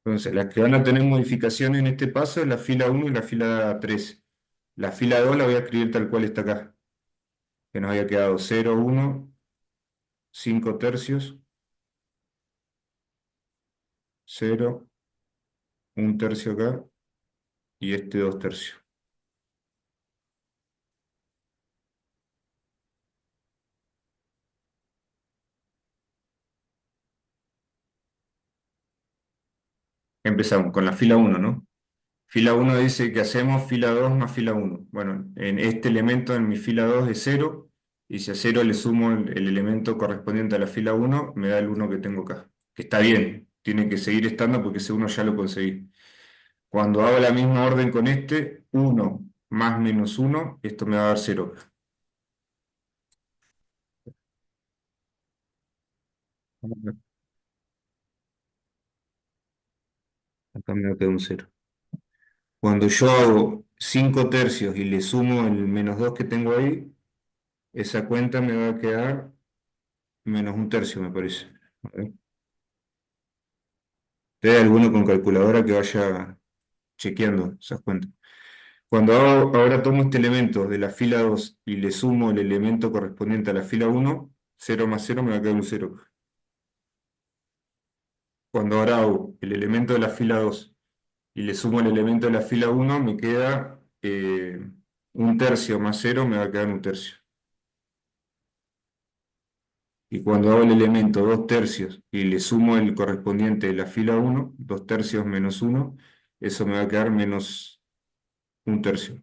Entonces, las que van a tener modificaciones en este paso es la fila uno y la fila 3. La fila 2 la voy a escribir tal cual está acá, que nos había quedado 0, 1, 5 tercios, 0, 1 tercio acá y este 2 tercios. Empezamos con la fila uno, ¿no? Fila uno dice que hacemos fila 2 más fila uno. Bueno, en este elemento en mi fila 2 es 0, y si a 0 le sumo el elemento correspondiente a la fila uno, me da el uno que tengo acá. Que está bien, tiene que seguir estando porque ese uno ya lo conseguí. Cuando hago la misma orden con este, 1 más menos 1, esto me va a dar 0. Acá me queda un 0. Cuando yo hago 5 tercios y le sumo el menos 2 que tengo ahí, esa cuenta me va a quedar menos un tercio, me parece. A ver. ¿Hay alguno con calculadora que vaya chequeando esas cuentas? Cuando ahora tomo este elemento de la fila 2 y le sumo el elemento correspondiente a la fila uno, 0 más 0 me va a quedar un 0. Cuando ahora hago el elemento de la fila 2 y le sumo el elemento de la fila uno, me queda un tercio más 0 me va a quedar un tercio. Y cuando hago el elemento 2 tercios y le sumo el correspondiente de la fila uno, 2 tercios menos uno, eso me va a quedar menos un tercio.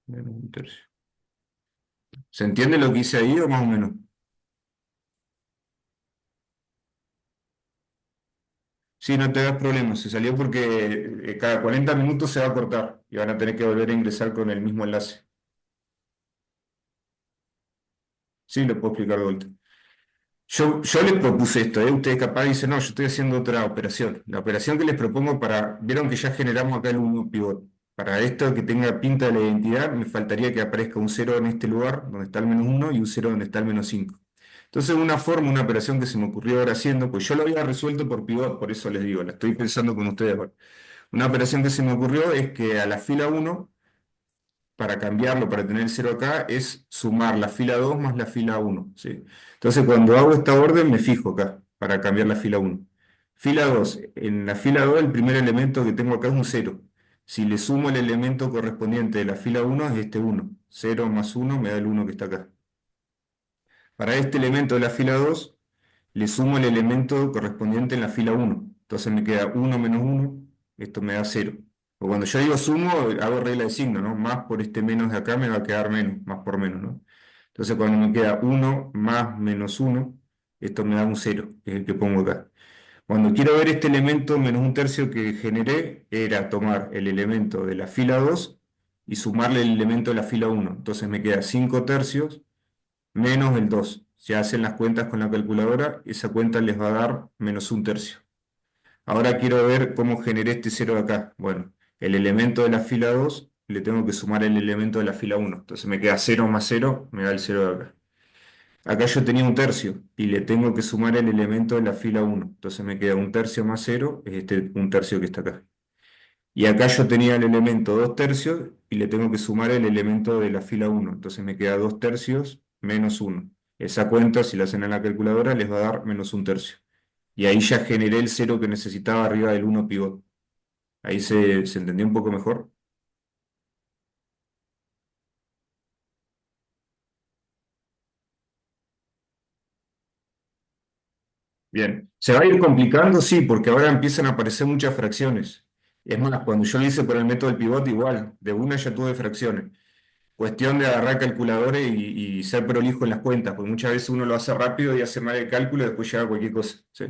Menos un tercio. ¿Se entiende lo que hice ahí o más o menos? Sí, no te das problemas. Se salió porque cada 40 minutos se va a cortar y van a tener que volver a ingresar con el mismo enlace. Sí, lo puedo explicar de vuelta. Yo les propuse esto, ¿eh? Ustedes capaz dicen, no, yo estoy haciendo otra operación. La operación que les propongo vieron que ya generamos acá el 1 pivot. Para esto que tenga pinta de la identidad, me faltaría que aparezca un cero en este lugar, donde está el menos uno, y un cero donde está el menos 5. Entonces, una forma, una operación que se me ocurrió ahora haciendo, pues yo lo había resuelto por pivot, por eso les digo, la estoy pensando con ustedes ahora. Una operación que se me ocurrió es que a la fila uno, para cambiarlo, para tener el 0 acá, es sumar la fila 2 más la fila uno, ¿sí? Entonces, cuando hago esta orden, me fijo acá, para cambiar la fila uno. Fila 2, en la fila 2 el primer elemento que tengo acá es un cero. Si le sumo el elemento correspondiente de la fila uno es este uno. Cero más uno me da el uno que está acá. Para este elemento de la fila 2 le sumo el elemento correspondiente en la fila uno. Entonces me queda uno menos uno, esto me da cero. O cuando yo digo sumo, hago regla de signo, ¿no? Más por este menos de acá me va a quedar menos, más por menos, ¿no? Entonces cuando me queda uno más menos uno, esto me da un cero, que es el que pongo acá. Cuando quiero ver este elemento menos un tercio que generé, era tomar el elemento de la fila 2 y sumarle el elemento de la fila uno. Entonces me queda 5 tercios menos el 2. Si hacen las cuentas con la calculadora, esa cuenta les va a dar menos un tercio. Ahora quiero ver cómo generé este cero de acá. Bueno, el elemento de la fila 2 le tengo que sumar el elemento de la fila uno. Entonces me queda cero más cero, me da el cero de acá. Acá yo tenía un tercio y le tengo que sumar el elemento de la fila uno. Entonces me queda un tercio más cero, es este un tercio que está acá. Y acá yo tenía el elemento 2 tercios y le tengo que sumar el elemento de la fila uno. Entonces me queda 2 tercios menos uno. Esa cuenta, si la hacen en la calculadora, les va a dar menos un tercio. Y ahí ya generé el cero que necesitaba arriba del uno pivot. Ahí se entendió un poco mejor. Bien. ¿Se va a ir complicando? Sí, porque ahora empiezan a aparecer muchas fracciones. Es más, cuando yo lo hice por el método del pivot, igual, de una ya tuve fracciones. Cuestión de agarrar calculadores y ser prolijo en las cuentas, porque muchas veces uno lo hace rápido y hace mal el cálculo y después llega a cualquier cosa, ¿sí?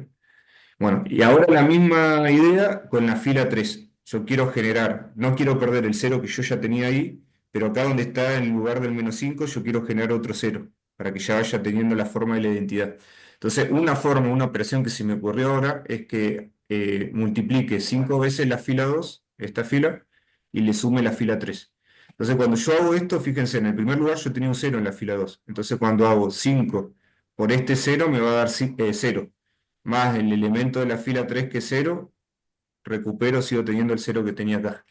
Bueno, y ahora la misma idea con la fila 3. Yo quiero generar, no quiero perder el cero que yo ya tenía ahí, pero acá donde está en lugar del menos 5 yo quiero generar otro cero, para que ya vaya teniendo la forma de la identidad. Entonces, una forma, una operación que se me ocurrió ahora es que multiplique 5 veces la fila 2, esta fila, y le sume la fila 3. Entonces, cuando yo hago esto, fíjense, en el primer lugar yo tenía un cero en la fila 2. Entonces, cuando hago 5 por este cero, me va a dar 0. más el elemento de la fila 3 que es 0, recupero, sigo teniendo el 0 que tenía acá.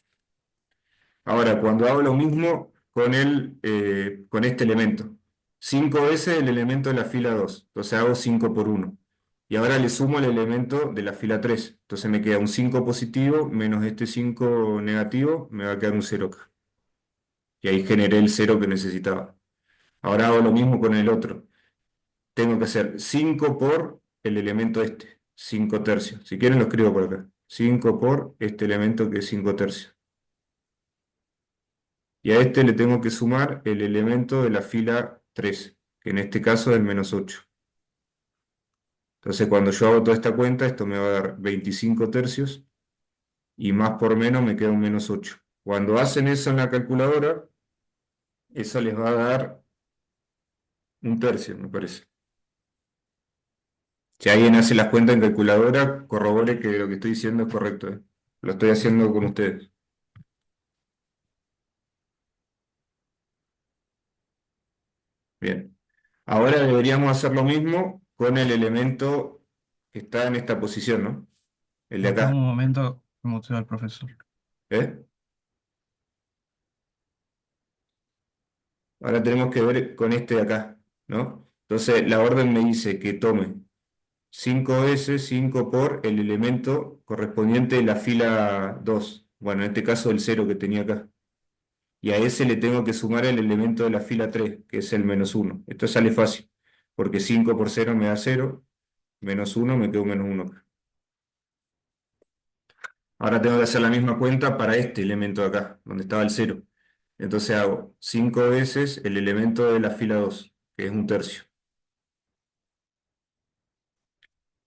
Ahora, cuando hago lo mismo con este elemento, 5 veces el elemento de la fila 2, entonces hago 5 por 1. Y ahora le sumo el elemento de la fila 3, entonces me queda un 5 positivo menos este 5 negativo, me va a quedar un 0 acá. Y ahí generé el 0 que necesitaba. Ahora hago lo mismo con el otro. Tengo que hacer 5 por el elemento este, 5 tercios. Si quieren lo escribo por acá. 5 por este elemento que es 5 tercios. Y a este le tengo que sumar el elemento de la fila 3, que en este caso es el menos 8. Entonces cuando yo hago toda esta cuenta, esto me va a dar 25 tercios y más por menos me queda un menos 8. Cuando hacen eso en la calculadora, eso les va a dar un tercio, me parece. Si alguien hace las cuentas en calculadora, corrobore que lo que estoy diciendo es correcto, ¿eh? Lo estoy haciendo con ustedes. Bien. Ahora deberíamos hacer lo mismo con el elemento que está en esta posición, ¿no? El de Dame acá. un momento, como al profesor. ¿Eh? Ahora tenemos que ver con este de acá, ¿no? Entonces la orden me dice que tome 5S, 5 por el elemento correspondiente de la fila 2. Bueno, en este caso el 0 que tenía acá. Y a ese le tengo que sumar el elemento de la fila 3, que es el menos 1. Esto sale fácil, porque 5 por 0 me da 0, menos 1 me queda un menos 1 acá. Ahora tengo que hacer la misma cuenta para este elemento de acá, donde estaba el 0. Entonces hago 5 veces el elemento de la fila 2, que es un tercio.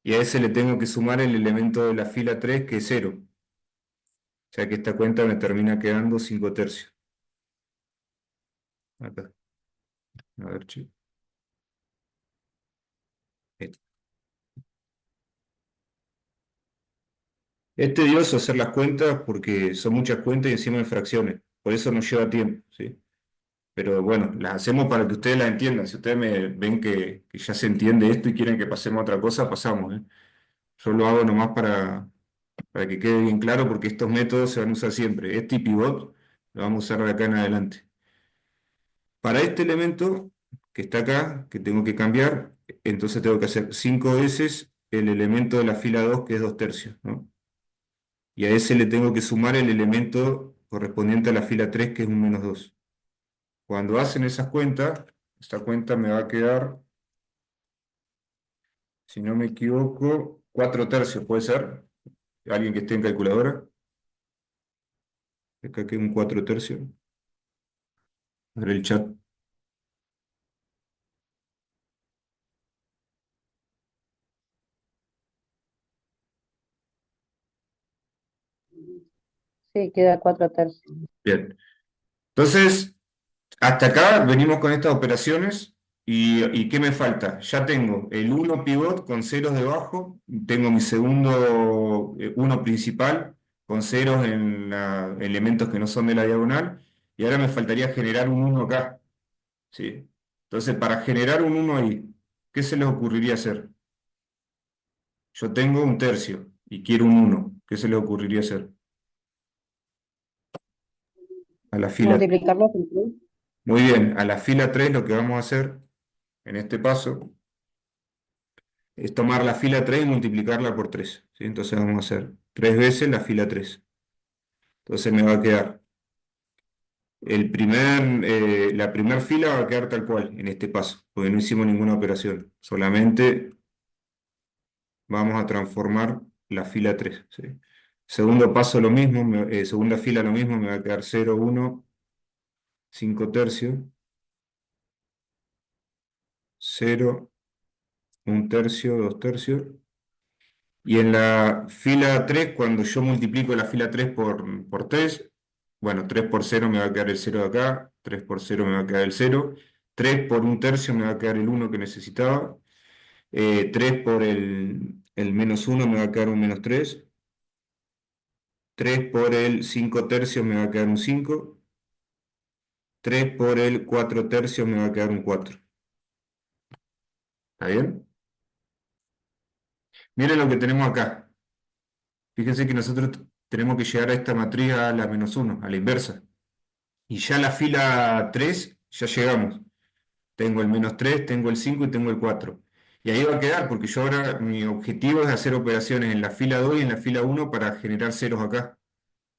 Y a ese le tengo que sumar el elemento de la fila 3 que es 0. O sea que esta cuenta me termina quedando 5 tercios. Acá. A ver, chico. Este. Es tedioso hacer las cuentas porque son muchas cuentas y encima en fracciones. Por eso nos lleva tiempo, ¿sí? Pero bueno, las hacemos para que ustedes las entiendan. Si ustedes me ven que ya se entiende esto y quieren que pasemos a otra cosa, pasamos, ¿eh? Yo lo hago nomás para que quede bien claro porque estos métodos se van a usar siempre. Este y pivot lo vamos a usar de acá en adelante. Para este elemento que está acá, que tengo que cambiar, entonces tengo que hacer 5 veces el elemento de la fila 2 que es 2 tercios, ¿no? Y a ese le tengo que sumar el elemento correspondiente a la fila 3 que es un menos 2. Cuando hacen esas cuentas, esta cuenta me va a quedar, si no me equivoco, 4 tercios, ¿puede ser? ¿Alguien que esté en calculadora? Acá queda un 4 tercios. A ver el chat. Sí, queda 4 tercios. Bien. Entonces, hasta acá venimos con estas operaciones. ¿Y qué me falta? Ya tengo el 1 pivot con ceros debajo, tengo mi segundo 1 principal con ceros en elementos que no son de la diagonal, y ahora me faltaría generar un 1 acá, ¿sí? Entonces, para generar un 1 ahí, ¿qué se les ocurriría hacer? Yo tengo un tercio y quiero un 1. ¿Qué se les ocurriría hacer? A la fila. Multiplicarlo por 3. Muy bien, a la fila 3 lo que vamos a hacer en este paso es tomar la fila 3 y multiplicarla por 3, ¿sí? Entonces vamos a hacer 3 veces la fila 3. Entonces me va a quedar la primera fila va a quedar tal cual en este paso, porque no hicimos ninguna operación, solamente vamos a transformar la fila 3, ¿sí? Segundo paso lo mismo, segunda fila lo mismo, me va a quedar 0, 1, 5 tercios, 0, 1 tercio, 2 tercios. Y en la fila 3 cuando yo multiplico la fila 3 por 3, bueno, 3 por 0 me va a quedar el 0 de acá, 3 por 0 me va a quedar el 0, 3 por un tercio me va a quedar el 1 que necesitaba, 3 por el menos 1 me va a quedar un menos 3, 3 por el 5 tercios me va a quedar un 5, 3 por el 4 tercios me va a quedar un 4. ¿Está bien? Miren lo que tenemos acá. Fíjense que nosotros tenemos que llegar a esta matriz a la -1, a la inversa. Y ya la fila 3 ya llegamos. Tengo el -3, tengo el 5 y tengo el 4. Y ahí va a quedar, porque yo ahora mi objetivo es hacer operaciones en la fila 2 y en la fila 1 para generar ceros acá.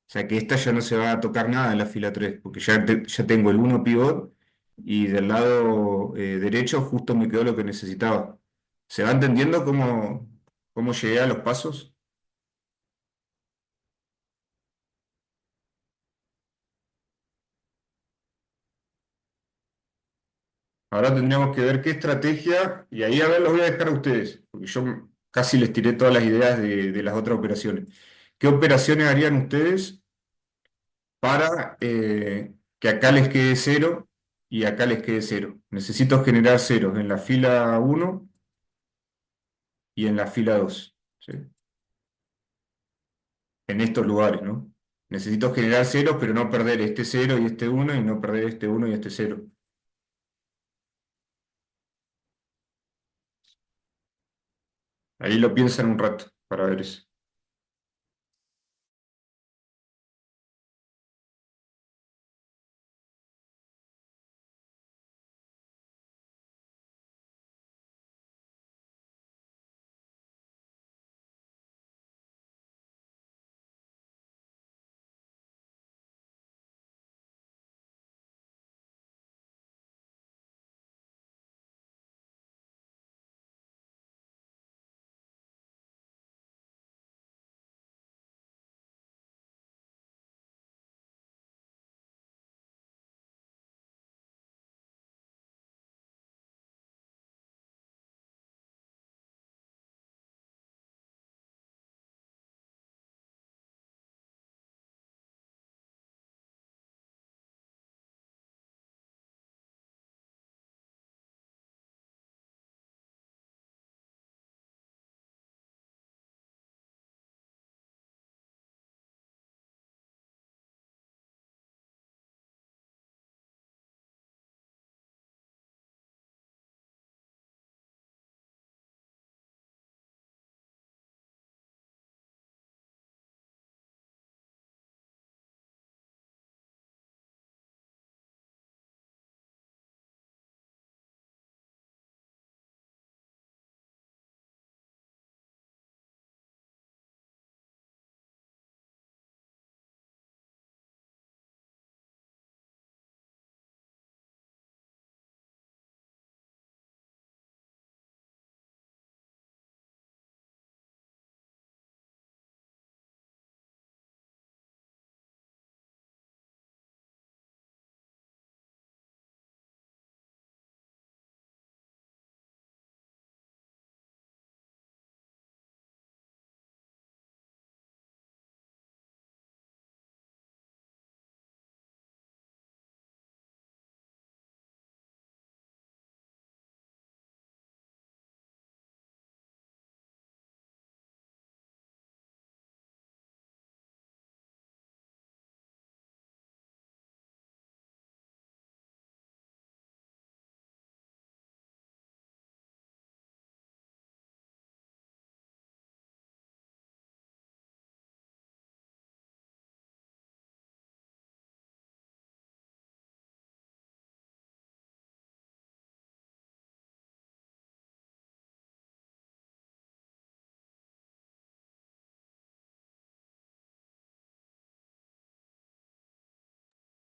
O sea que esta ya no se va a tocar nada en la fila 3 porque ya tengo el 1 pivot y del lado derecho justo me quedó lo que necesitaba. ¿Se va entendiendo cómo llegué a los pasos? Ahora tendríamos que ver qué estrategia, y ahí a ver, los voy a dejar a ustedes, porque yo casi les tiré todas las ideas de las otras operaciones. ¿Qué operaciones harían ustedes para que acá les quede cero y acá les quede cero? Necesito generar ceros en la fila 1 y en la fila 2, ¿sí? En estos lugares, ¿no? Necesito generar ceros, pero no perder este cero y este uno, y no perder este uno y este cero. Ahí lo piensan un rato para ver eso.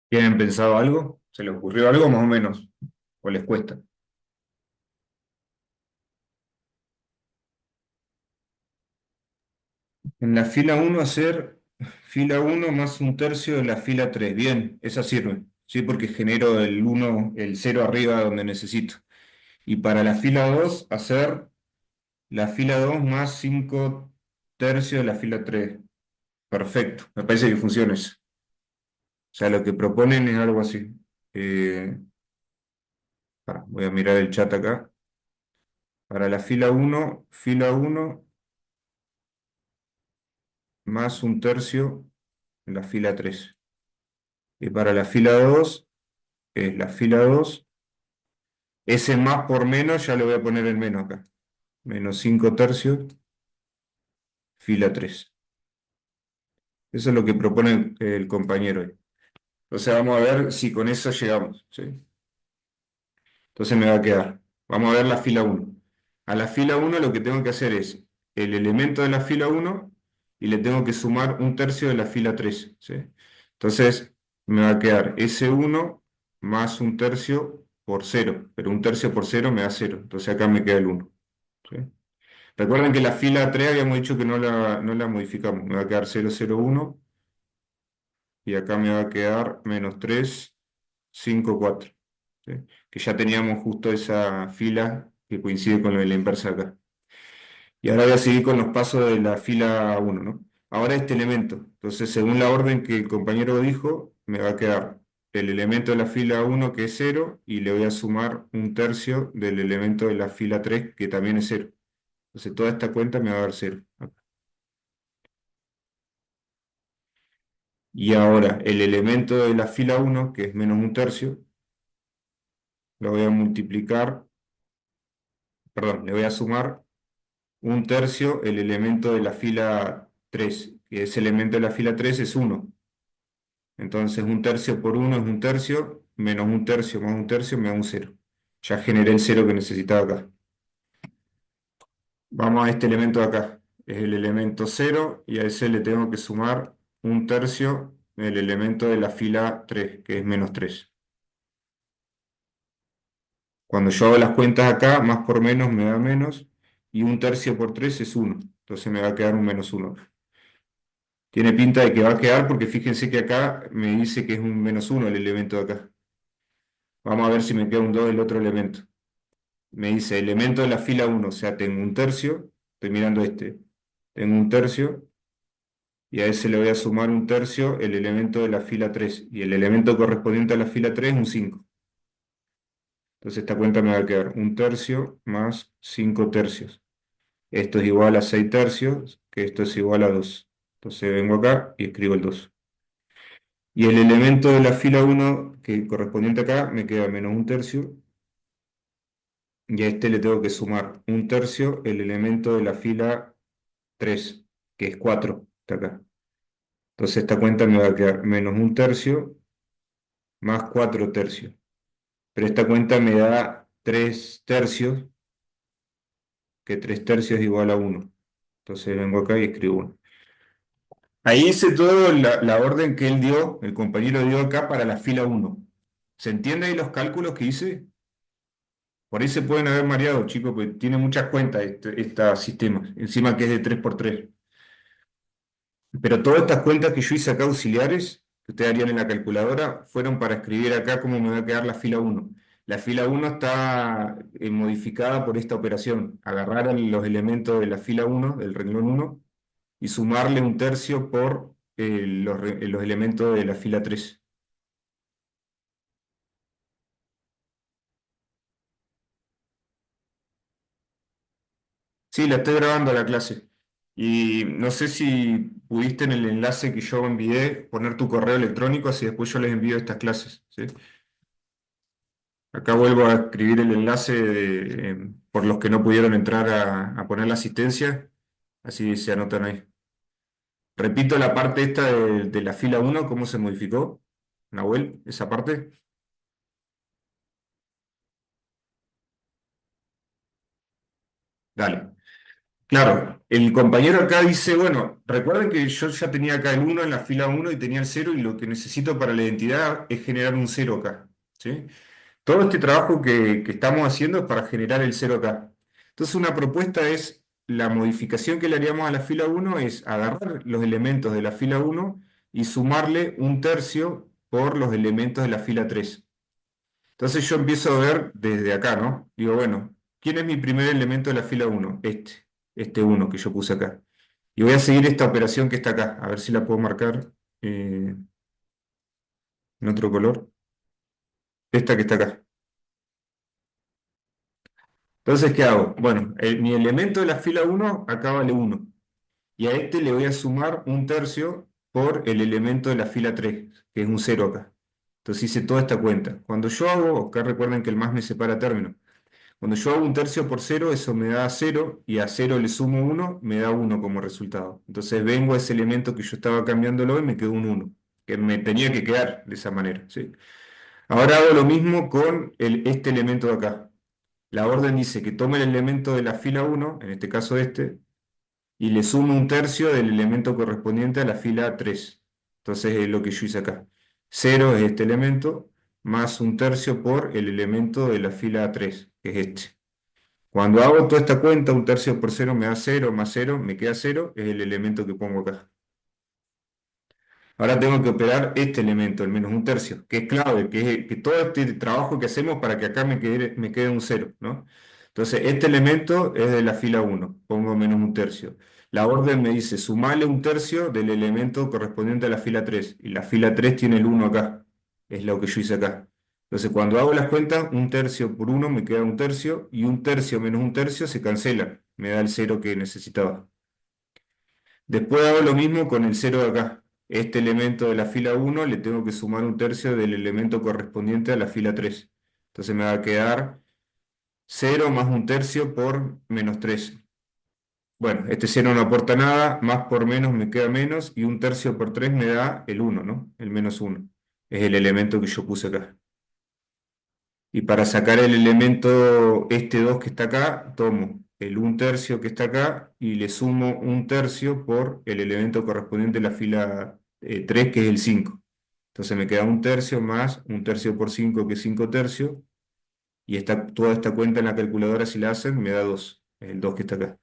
¿Tienen pensado algo? ¿Se les ocurrió algo más o menos? ¿O les cuesta? En la fila 1 hacer fila 1 más un tercio de la fila 3. Bien, esa sirve, ¿sí? Porque genero el 1, el cero arriba donde necesito. Y para la fila 2 hacer la fila 2 más 5 tercios de la fila 3. Perfecto, me parece que funciona eso. O sea, lo que proponen es algo así. Voy a mirar el chat acá. Para la fila 1 más un tercio en la fila 3. Y para la fila 2 es la fila 2. Ese más por menos ya le voy a poner el menos acá. Menos 5 tercios fila 3. Eso es lo que propone el compañero ahí. Entonces vamos a ver si con eso llegamos, ¿sí? Entonces me va a quedar. Vamos a ver la fila 1. A la fila 1 lo que tengo que hacer es el elemento de la fila 1 y le tengo que sumar un tercio de la fila 3, ¿sí? Entonces me va a quedar S1 más un tercio por 0, pero un tercio por 0 me da 0, entonces acá me queda el 1, ¿sí? Recuerden que la fila 3 habíamos dicho que no la modificamos, me va a quedar 0, 0, 1 y acá me va a quedar menos 3, 5, 4. ¿Sí? Que ya teníamos justo esa fila que coincide con lo de la inversa acá. Y ahora voy a seguir con los pasos de la fila 1, ¿no? Ahora este elemento. Entonces, según la orden que el compañero dijo, me va a quedar el elemento de la fila 1 que es 0 y le voy a sumar un tercio del elemento de la fila 3 que también es 0. Entonces, toda esta cuenta me va a dar 0. Y ahora el elemento de la fila 1, que es menos un tercio, lo voy a multiplicar, perdón, le voy a sumar un tercio el elemento de la fila 3, que ese elemento de la fila 3 es 1. Entonces un tercio por 1 es un tercio, menos un tercio más un tercio me da un 0. Ya generé el 0 que necesitaba acá. Vamos a este elemento de acá. Es el elemento 0 y a ese le tengo que sumar un tercio el elemento de la fila 3, que es menos 3. Cuando yo hago las cuentas acá, más por menos me da menos, y un tercio por 3 es 1. Entonces me va a quedar un menos 1. Tiene pinta de que va a quedar porque fíjense que acá me dice que es un menos 1 el elemento de acá. Vamos a ver si me queda un 2 el otro elemento. Me dice elemento de la fila 1, o sea, tengo un tercio, estoy mirando este, tengo un tercio, y a ese le voy a sumar un tercio el elemento de la fila 3, y el elemento correspondiente a la fila 3 es un 5. Entonces esta cuenta me va a quedar un tercio más 5 tercios. Esto es igual a 6 tercios, que esto es igual a 2. Entonces vengo acá y escribo el 2. Y el elemento de la fila 1, que correspondiente acá, me queda menos un tercio. Y a este le tengo que sumar un tercio el elemento de la fila 3, que es 4, está acá. Entonces esta cuenta me va a quedar menos un tercio más 4 tercios. Pero esta cuenta me da 3 tercios, que 3 tercios es igual a 1. Entonces vengo acá y escribo 1. Ahí hice todo la orden que él dio, el compañero dio acá para la fila 1. ¿Se entiende ahí los cálculos que hice? Por ahí se pueden haber mareado, chicos, porque tiene muchas cuentas este sistema, encima que es de 3 por 3. Pero todas estas cuentas que yo hice acá auxiliares, que ustedes harían en la calculadora, fueron para escribir acá cómo me va a quedar la fila 1. La fila 1 está modificada por esta operación. Agarrar los elementos de la fila 1, del renglón 1, y sumarle un tercio por los elementos de la fila 3. Sí, la estoy grabando la clase. Y no sé si pudiste en el enlace que yo envié poner tu correo electrónico, así después yo les envío estas clases, ¿sí? Acá vuelvo a escribir el enlace por los que no pudieron entrar a poner la asistencia, así se anotan ahí. Repito la parte esta de la fila 1, cómo se modificó, Nahuel, esa parte. Dale. Claro, el compañero acá dice, bueno, recuerden que yo ya tenía acá el 1 en la fila 1 y tenía el 0 y lo que necesito para la identidad es generar un 0 acá, ¿sí? Todo este trabajo que estamos haciendo es para generar el 0 acá. Entonces una propuesta es, la modificación que le haríamos a la fila 1 es agarrar los elementos de la fila 1 y sumarle un tercio por los elementos de la fila 3. Entonces yo empiezo a ver desde acá, ¿no? Digo, bueno, ¿quién es mi primer elemento de la fila 1? Este 1 que yo puse acá. Y voy a seguir esta operación que está acá, a ver si la puedo marcar en otro color. Esta que está acá. Entonces, ¿qué hago? Bueno, mi elemento de la fila 1 acá vale 1. Y a este le voy a sumar un tercio por el elemento de la fila 3, que es un 0 acá. Entonces hice toda esta cuenta. Cuando yo hago, acá recuerden que el más me separa términos. Cuando yo hago un tercio por cero, eso me da cero, y a cero le sumo uno, me da uno como resultado. Entonces vengo a ese elemento que yo estaba cambiándolo y me quedó un uno, que me tenía que quedar de esa manera, ¿sí? Ahora hago lo mismo con este elemento de acá. La orden dice que tome el elemento de la fila uno, en este caso este, y le sumo un tercio del elemento correspondiente a la fila 3. Entonces es lo que yo hice acá. Cero es este elemento, más un tercio por el elemento de la fila 3, que es este. Cuando hago toda esta cuenta, un tercio por cero me da cero, más cero, me queda cero, es el elemento que pongo acá. Ahora tengo que operar este elemento, el menos un tercio, que es clave, que todo este trabajo que hacemos para que acá me quede un cero, ¿no? Entonces, este elemento es de la fila uno, pongo menos un tercio. La orden me dice, sumale un tercio del elemento correspondiente a la fila 3, y la fila 3 tiene el uno acá, es lo que yo hice acá. Entonces, cuando hago las cuentas, un tercio por uno me queda un tercio, y un tercio menos un tercio se cancela, me da el cero que necesitaba. Después hago lo mismo con el cero de acá. Este elemento de la fila uno le tengo que sumar un tercio del elemento correspondiente a la fila 3. Entonces me va a quedar cero más un tercio por menos 3. Bueno, este cero no aporta nada, más por menos me queda menos, y un tercio por 3 me da el uno, ¿no? El menos uno. Es el elemento que yo puse acá. Y para sacar el elemento este 2 que está acá, tomo el un tercio que está acá y le sumo un tercio por el elemento correspondiente a la fila 3, que es el 5. Entonces me queda un tercio más un tercio por 5, que es 5 tercios, y toda esta cuenta en la calculadora, si la hacen, me da 2, el 2 que está acá.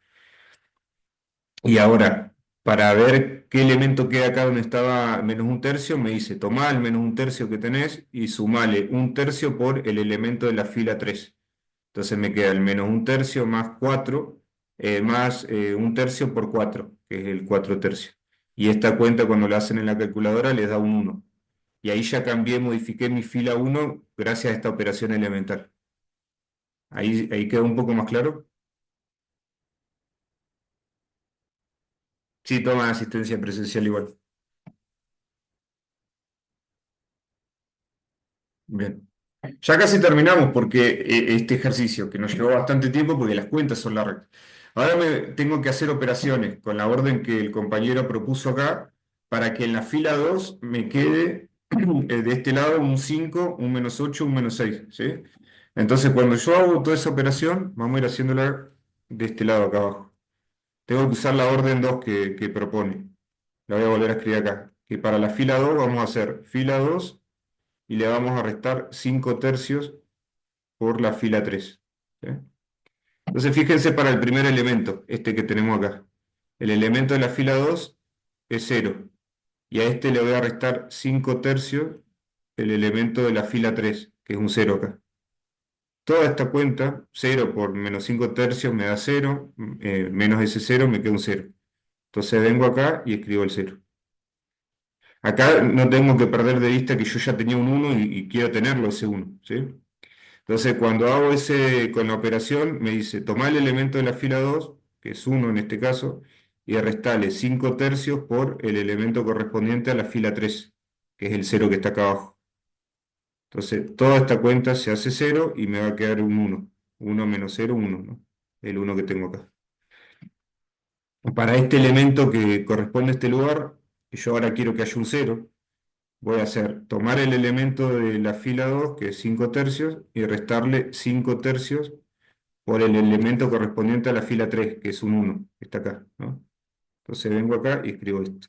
Y ahora, para ver qué elemento queda acá donde estaba menos un tercio, me dice, tomá el menos un tercio que tenés y sumale un tercio por el elemento de la fila 3. Entonces me queda el menos un tercio más 4, más un tercio por 4, que es el 4 tercios. Y esta cuenta, cuando la hacen en la calculadora, les da un 1. Y ahí ya cambié, modifiqué mi fila uno gracias a esta operación elemental. Ahí quedó un poco más claro. Sí, toma asistencia presencial igual. Bien. Ya casi terminamos porque este ejercicio, que nos llevó bastante tiempo porque las cuentas son largas. Ahora tengo que hacer operaciones con la orden que el compañero propuso acá para que en la fila 2 me quede de este lado un 5, un menos 8, un menos 6, ¿sí? Entonces, cuando yo hago toda esa operación, vamos a ir haciéndola de este lado acá abajo. Tengo que usar la orden 2 que propone. La voy a volver a escribir acá. Que para la fila 2 vamos a hacer fila 2 y le vamos a restar 5 tercios por la fila 3. ¿Sí? Entonces fíjense para el primer elemento, este que tenemos acá. El elemento de la fila 2 es cero, y a este le voy a restar 5 tercios el elemento de la fila 3, que es un cero acá. Toda esta cuenta, cero por menos 5 tercios me da cero, menos ese cero me queda un cero. Entonces vengo acá y escribo el cero. Acá no tengo que perder de vista que yo ya tenía un 1 y quiero tenerlo ese 1, ¿sí? Entonces, cuando hago con la operación, me dice, toma el elemento de la fila 2, que es uno en este caso, y restale 5 tercios por el elemento correspondiente a la fila 3, que es el cero que está acá abajo. Entonces, toda esta cuenta se hace cero y me va a quedar un 1. 1 menos cero, 1, ¿no? El 1 que tengo acá. Para este elemento que corresponde a este lugar, y yo ahora quiero que haya un cero, voy a hacer tomar el elemento de la fila 2, que es 5 tercios, y restarle 5 tercios por el elemento correspondiente a la fila 3, que es un 1, que está acá, ¿no? Entonces vengo acá y escribo esto.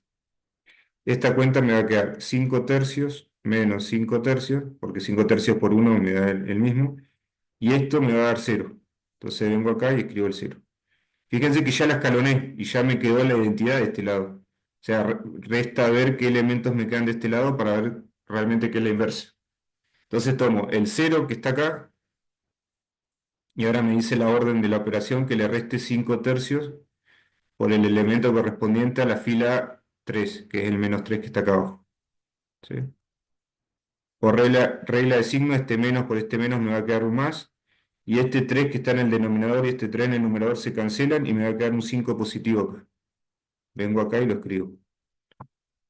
Esta cuenta me va a quedar 5 tercios menos 5 tercios, porque 5 tercios por 1 me da el mismo, y esto me va a dar 0. Entonces vengo acá y escribo el 0. Fíjense que ya la escaloné y ya me quedó la identidad de este lado. O sea, resta ver qué elementos me quedan de este lado para ver realmente qué es la inversa. Entonces tomo el 0 que está acá, y ahora me dice la orden de la operación que le reste 5 tercios por el elemento correspondiente a la fila 3, que es el menos 3 que está acá abajo. ¿Sí? Por regla de signo, este menos por este menos me va a quedar un más, y este 3 que está en el denominador y este 3 en el numerador se cancelan y me va a quedar un 5 positivo acá. Vengo acá y lo escribo.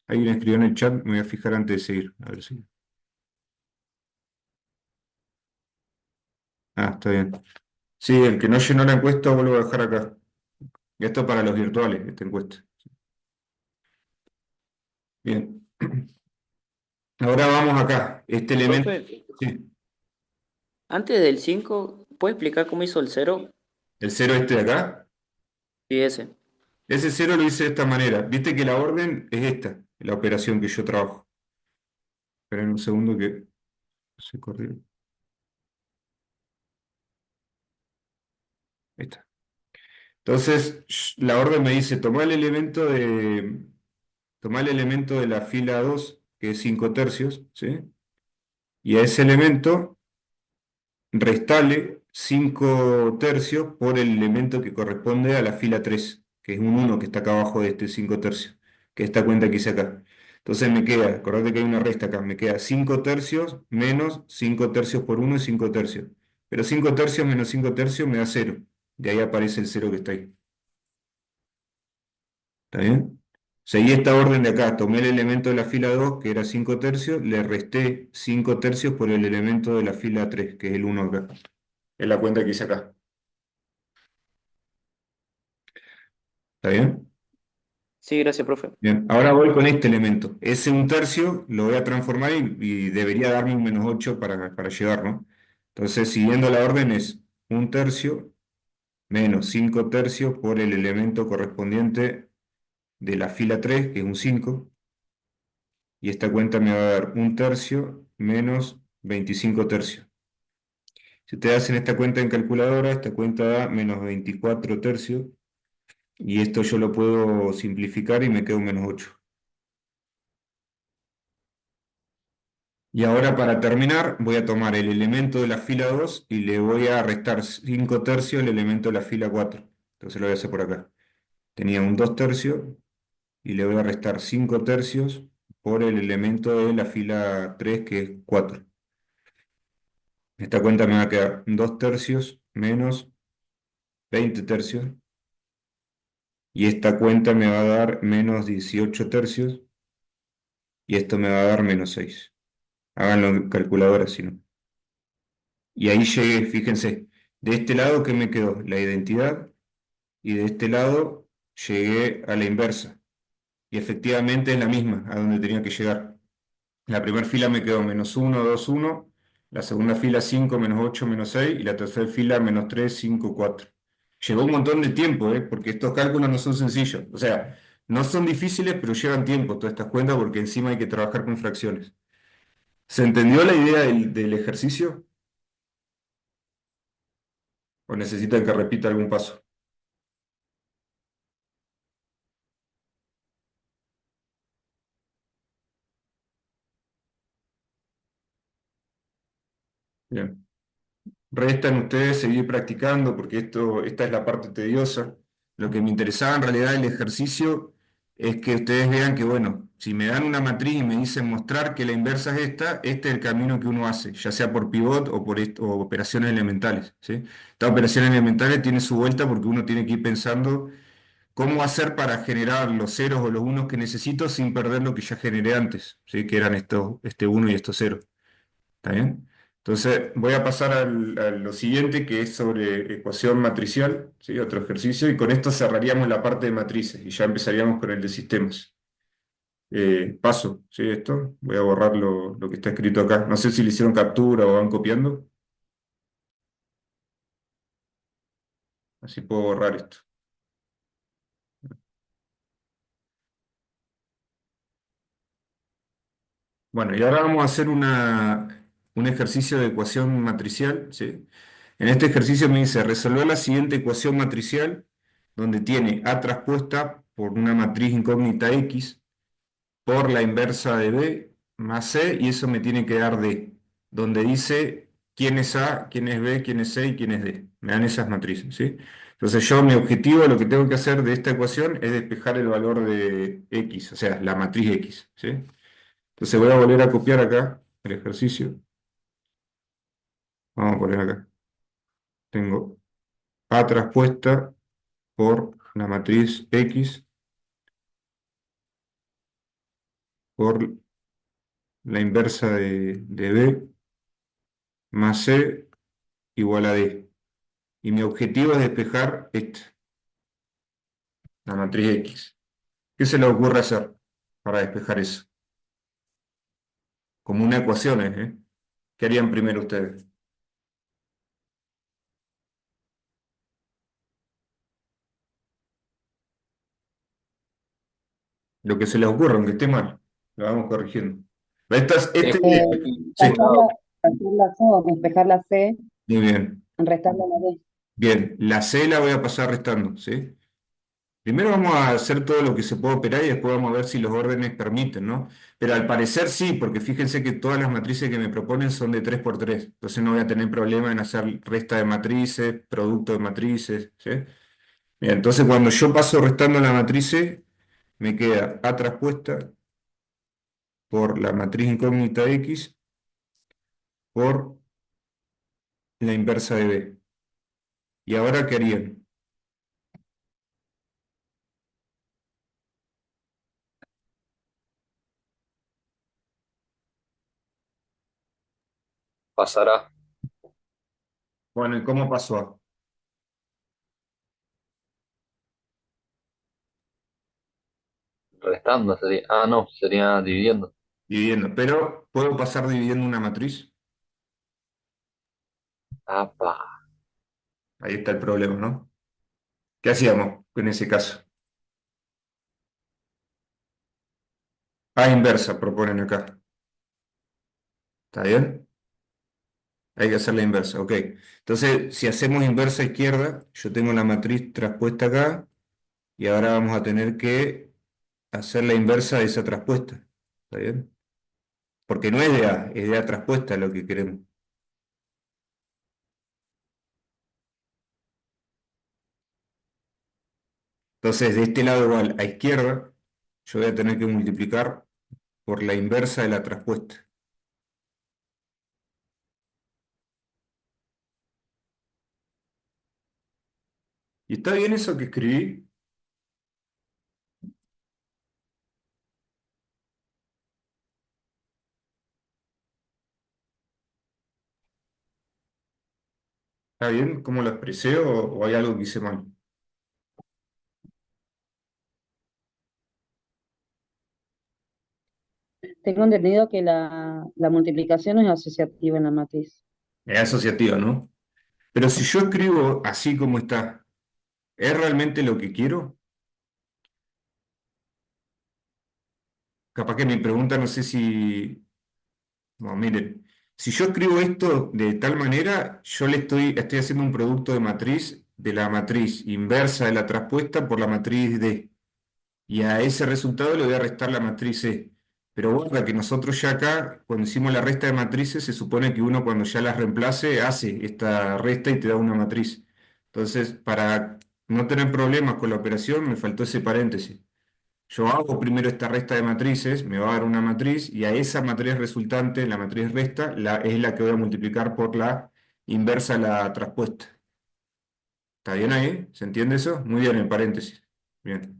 Alguien escribió en el chat, me voy a fijar antes de seguir. A ver si. Ah, está bien. Sí, el que no llenó la encuesta vuelvo a dejar acá. Esto para los virtuales, esta encuesta. Bien. Ahora vamos acá. Este elemento. Profe, Sí. antes del 5, ¿puede explicar cómo hizo el cero? El cero este de acá. Sí, ese. Ese cero lo hice de esta manera. Viste que la orden es esta, la operación que yo trabajo. Esperen un segundo que se corrió. Ahí está. Entonces, la orden me dice, tomá el elemento de la fila 2 que es 5 tercios, ¿sí? Y a ese elemento restale 5 tercios por el elemento que corresponde a la fila 3 que es un uno que está acá abajo de este 5 tercios, que es esta cuenta que hice acá. Entonces me queda, acordate que hay una resta acá, me queda 5 tercios menos 5 tercios por uno y 5 tercios. Pero 5 tercios menos 5 tercios me da cero. De ahí aparece el cero que está ahí. ¿Está bien? Seguí esta orden de acá, tomé el elemento de la fila 2 que era 5 tercios, le resté 5 tercios por el elemento de la fila 3 que es el uno acá. Es la cuenta que hice acá. ¿Está bien? Sí, gracias, profe. Bien, ahora voy con este elemento. Ese un tercio lo voy a transformar y debería darme un menos 8 para llegar, ¿no? Entonces, siguiendo la orden es un tercio menos 5 tercios por el elemento correspondiente de la fila 3 que es un 5 y esta cuenta me va a dar un tercio menos 25 tercios. Si ustedes hacen esta cuenta en calculadora, esta cuenta da menos 24 tercios y esto yo lo puedo simplificar y me queda un menos 8. Y ahora para terminar voy a tomar el elemento de la fila 2 y le voy a restar 5 tercios al elemento de la fila 4. Entonces lo voy a hacer por acá. Tenía un 2 tercios y le voy a restar 5 tercios por el elemento de la fila 3 que es 4. Esta cuenta me va a quedar 2 tercios menos 20 tercios y esta cuenta me va a dar menos 18 tercios y esto me va a dar menos 6. Háganlo en calculadora si no. Y ahí llegué, fíjense, de este lado que me quedó la identidad y de este lado llegué a la inversa. Y efectivamente es la misma a donde tenía que llegar. La primera fila me quedó menos 1 2 1 la segunda fila 5 menos 8 menos 6 y la tercera fila menos 3 5 4. Llevó un montón de tiempo, porque estos cálculos no son sencillos. O sea, no son difíciles, pero llevan tiempo todas estas cuentas porque encima hay que trabajar con fracciones. ¿Se entendió la idea del ejercicio? ¿O necesitan que repita algún paso? Bien. Restan ustedes seguir practicando porque esta es la parte tediosa. Lo que me interesaba en realidad del ejercicio es que ustedes vean que, bueno, si me dan una matriz y me dicen mostrar que la inversa es esta, este es el camino que uno hace, ya sea por pivot o por o operaciones elementales, ¿sí? Estas operaciones elementales tienen su vuelta porque uno tiene que ir pensando cómo hacer para generar los ceros o los unos que necesito sin perder lo que ya generé antes, ¿sí? Que eran este uno y estos ceros. ¿Está bien? Entonces voy a pasar a lo siguiente que es sobre ecuación matricial, ¿sí? Otro ejercicio, y con esto cerraríamos la parte de matrices y ya empezaríamos con el de sistemas. Paso, ¿sí? Esto, voy a borrar lo que está escrito acá. No sé si le hicieron captura o van copiando, así puedo borrar esto. Bueno, y ahora vamos a hacer un ejercicio de ecuación matricial, ¿sí? En este ejercicio me dice resolver la siguiente ecuación matricial, donde tiene A traspuesta por una matriz incógnita X por la inversa de B más C, y eso me tiene que dar D, donde dice quién es A, quién es B, quién es C y quién es D. Me dan esas matrices, ¿sí? Entonces yo, mi objetivo, lo que tengo que hacer de esta ecuación es despejar el valor de X, o sea, la matriz X, ¿sí? Entonces voy a volver a copiar acá el ejercicio. Vamos a poner acá. Tengo A traspuesta por la matriz X por la inversa de B más C igual a D. Y mi objetivo es despejar la matriz X. ¿Qué se le ocurre hacer para despejar eso? Como una ecuación, ¿eh? ¿Qué harían primero ustedes? Lo que se les ocurra, aunque esté mal, lo vamos corrigiendo. Sí, Eh, Sí, pasar la C o despejar la C, muy bien. restarle la D. Bien, la C la voy a pasar restando, ¿sí? Primero vamos a hacer todo lo que se puede operar y después vamos a ver si los órdenes permiten, ¿no? Pero al parecer sí, porque fíjense que todas las matrices que me proponen son de 3 por 3, entonces no voy a tener problema en hacer resta de matrices, producto de matrices, ¿sí? Bien, entonces cuando yo paso restando la matriz, me queda A traspuesta por la matriz incógnita X por la inversa de B. ¿Y ahora qué harían? pasará. Bueno, ¿y cómo pasó A? Restando sería. Ah, no, sería dividiendo. Dividiendo, pero ¿puedo pasar dividiendo una matriz? Apa. Ahí está el problema, ¿no? ¿Qué hacíamos en ese caso? A inversa proponen acá. ¿Está bien? Hay que hacer la inversa, ok. Entonces, si hacemos inversa izquierda, yo tengo la matriz traspuesta acá y ahora vamos a tener que hacer la inversa de esa traspuesta. ¿Está bien? Porque no es de A traspuesta lo que queremos. Entonces, de este lado igual a izquierda, yo voy a tener que multiplicar por la inversa de la traspuesta. ¿Y está bien eso que escribí? ¿Está bien cómo lo expresé o hay algo que hice mal? Tengo entendido que la multiplicación es asociativa en la matriz. Es asociativa, ¿no? Pero si yo escribo así como está, ¿es realmente lo que quiero? Capaz que mi pregunta no sé si... No, miren, si yo escribo esto de tal manera, yo estoy haciendo un producto de matriz de la matriz inversa de la traspuesta por la matriz D. Y a ese resultado le voy a restar la matriz C. Pero guarda que nosotros ya acá, cuando hicimos la resta de matrices, se supone que uno cuando ya las reemplace hace esta resta y te da una matriz. Entonces, para no tener problemas con la operación, me faltó ese paréntesis. Yo hago primero esta resta de matrices, me va a dar una matriz, y a esa matriz resultante, la matriz resta, es la que voy a multiplicar por la inversa de la traspuesta. ¿Está bien ahí? ¿Se entiende eso? Muy bien, en paréntesis. Bien.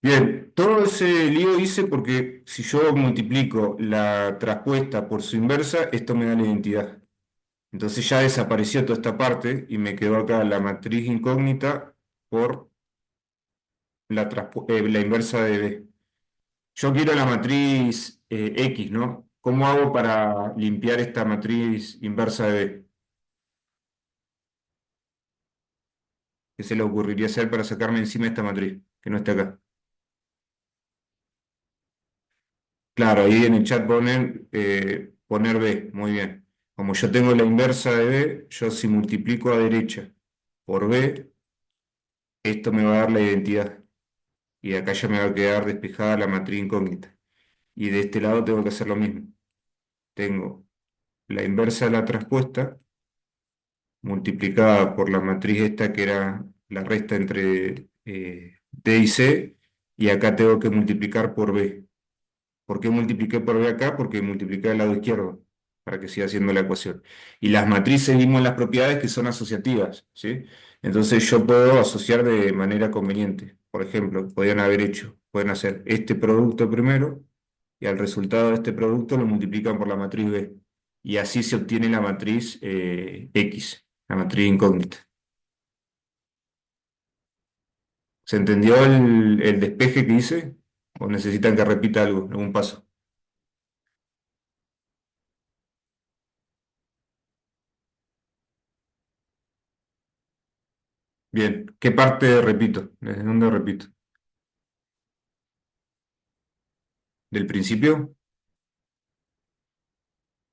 Bien, todo ese lío hice porque si yo multiplico la traspuesta por su inversa, esto me da la identidad. Entonces ya desapareció toda esta parte y me quedó acá la matriz incógnita por la inversa de B. Yo quiero la matriz X, ¿no? ¿Cómo hago para limpiar esta matriz inversa de B? ¿Qué se le ocurriría hacer para sacarme encima esta matriz, que no está acá? Claro, ahí en el chat poner B, muy bien. Como yo tengo la inversa de B, yo si multiplico a derecha por B, esto me va a dar la identidad. Y acá ya me va a quedar despejada la matriz incógnita. Y de este lado tengo que hacer lo mismo. Tengo la inversa de la traspuesta multiplicada por la matriz esta que era la resta entre D y C, y acá tengo que multiplicar por B. ¿Por qué multipliqué por B acá? Porque multipliqué al lado izquierdo, para que siga haciendo la ecuación. Y las matrices vimos las propiedades que son asociativas, ¿sí? Entonces yo puedo asociar de manera conveniente. Por ejemplo, pueden hacer este producto primero, y al resultado de este producto lo multiplican por la matriz B. Y así se obtiene la matriz X. la matriz incógnita. ¿Se entendió el despeje que hice? ¿O necesitan que repita algo, algún paso? Bien, ¿qué parte repito? ¿Desde dónde repito? ¿Del principio?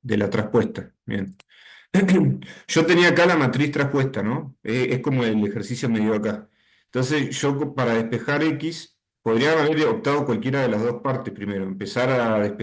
De la traspuesta. Bien. Yo tenía acá la matriz traspuesta, ¿no? Es como el ejercicio me dio acá. Entonces, yo para despejar X, podría haber optado cualquiera de las dos partes primero. Empezar a despejar